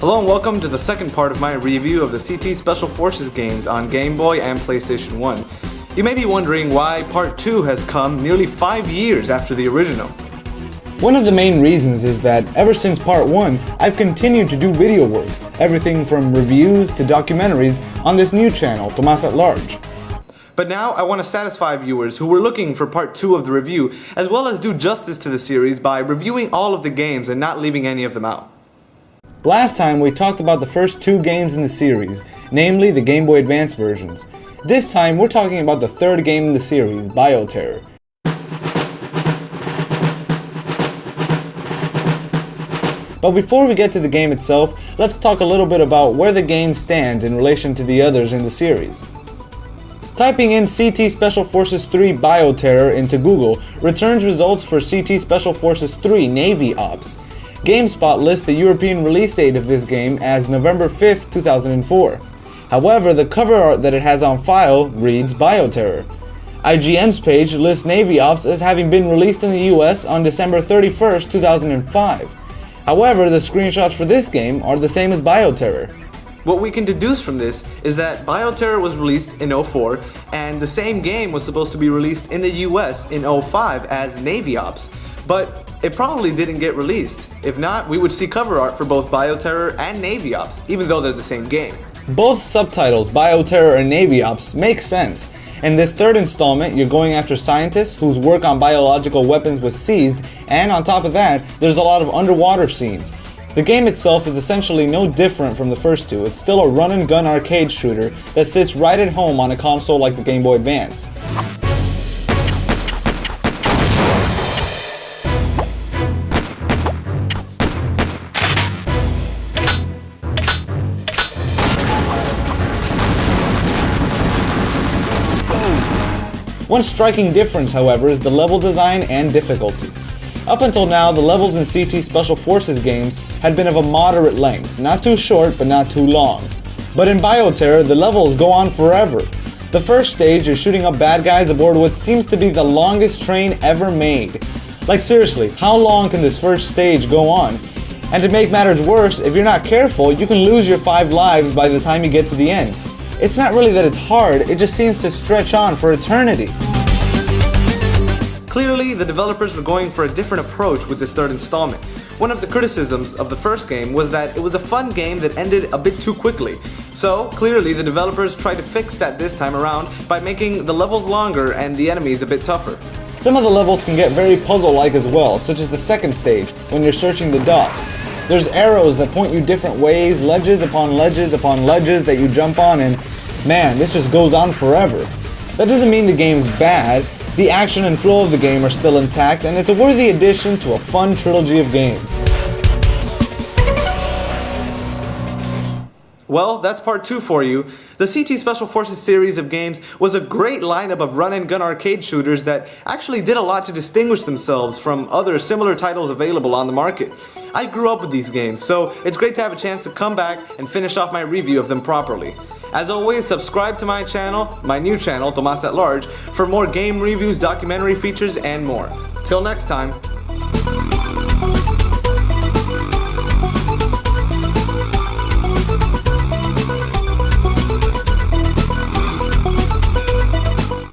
Hello and welcome to the second part of my review of the CT Special Forces games on Game Boy and PlayStation 1. You may be wondering why Part 2 has come nearly 5 years after the original. One of the main reasons is that ever since Part 1, I've continued to do video work, everything from reviews to documentaries on this new channel, Tomas at Large. But now I want to satisfy viewers who were looking for Part 2 of the review, as well as do justice to the series by reviewing all of the games and not leaving any of them out. Last time we talked about the first 2 games in the series, namely the Game Boy Advance versions. This time we're talking about the third game in the series, Bioterror. But before we get to the game itself, let's talk a little bit about where the game stands in relation to the others in the series. Typing in CT Special Forces 3 Bioterror into Google returns results for CT Special Forces 3 Navy Ops. GameSpot lists the European release date of this game as November 5th, 2004. However, the cover art that it has on file reads Bioterror. IGN's page lists Navy Ops as having been released in the US on December 31st, 2005. However, the screenshots for this game are the same as Bioterror. What we can deduce from this is that Bioterror was released in 04, and the same game was supposed to be released in the US in 05 as Navy Ops, but it probably didn't get released. If not, we would see cover art for both Bioterror and Navy Ops, even though they're the same game. Both subtitles, Bioterror and Navy Ops, make sense. In this third installment, you're going after scientists whose work on biological weapons was seized, and on top of that, there's a lot of underwater scenes. The game itself is essentially no different from the first two. It's still a run-and-gun arcade shooter that sits right at home on a console like the Game Boy Advance. One striking difference, however, is the level design and difficulty. Up until now, the levels in CT Special Forces games had been of a moderate length, not too short but not too long. But in Bioterror, the levels go on forever. The first stage is shooting up bad guys aboard what seems to be the longest train ever made. Like seriously, how long can this first stage go on? And to make matters worse, if you're not careful, you can lose your 5 lives by the time you get to the end. It's not really that it's hard, it just seems to stretch on for eternity. Clearly, the developers were going for a different approach with this third installment. One of the criticisms of the first game was that it was a fun game that ended a bit too quickly. So, clearly the developers tried to fix that this time around by making the levels longer and the enemies a bit tougher. Some of the levels can get very puzzle-like as well, such as the second stage, when you're searching the docks. There's arrows that point you different ways, ledges upon ledges upon ledges that you jump on, and man, this just goes on forever. That doesn't mean the game's bad. The action and flow of the game are still intact, and it's a worthy addition to a fun trilogy of games. Well, that's part 2 for you. The CT Special Forces series of games was a great lineup of run-and-gun arcade shooters that actually did a lot to distinguish themselves from other similar titles available on the market. I grew up with these games, so it's great to have a chance to come back and finish off my review of them properly. As always, subscribe to my channel, my new channel, Tomas at Large, for more game reviews, documentary features, and more. Till next time.